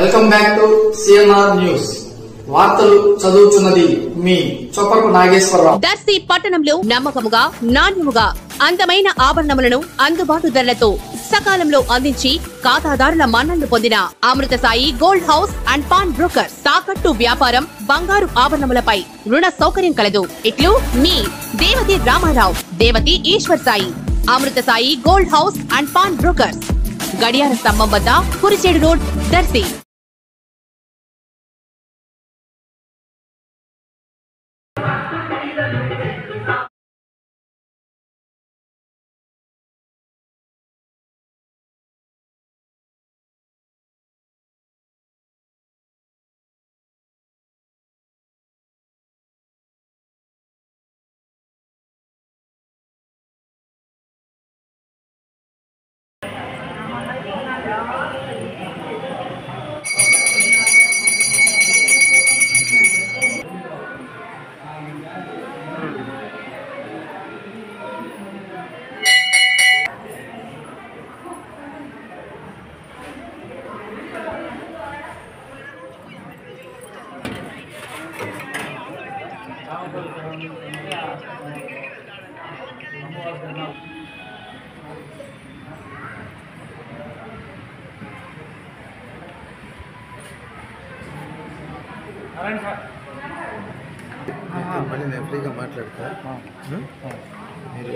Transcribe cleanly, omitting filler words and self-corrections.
Welcome back to CMR news. వార్తలు చదువుతున్నది మీ చొప్పరపు నాగేశ్వరరావు. దర్శి పట్టణంలో నమ్మకముగా నాణ్యముగా అందమైన ఆభరణములను అందుబాటు ధరలతో సకాలంలో అందించి ఖాతాదారుల మన్ననలు పొందిన Amrutha Sai gold house and pawn brokers. తాకట్టు వ్యాపారం, బంగారు ఆభరణములపై రుణ సౌకర్యం కలదు. ఇట్లు మీ Devathi Ramarao, Devathi Eshwar Sai. Amrutha Sai gold house and pawn brokers, గడియార స్తంభం వద్ద, కురిచేడు రోడ్, దర్శి. మళ్ళీ నేను ఫ్రీగా మాట్లాడతా. మీరు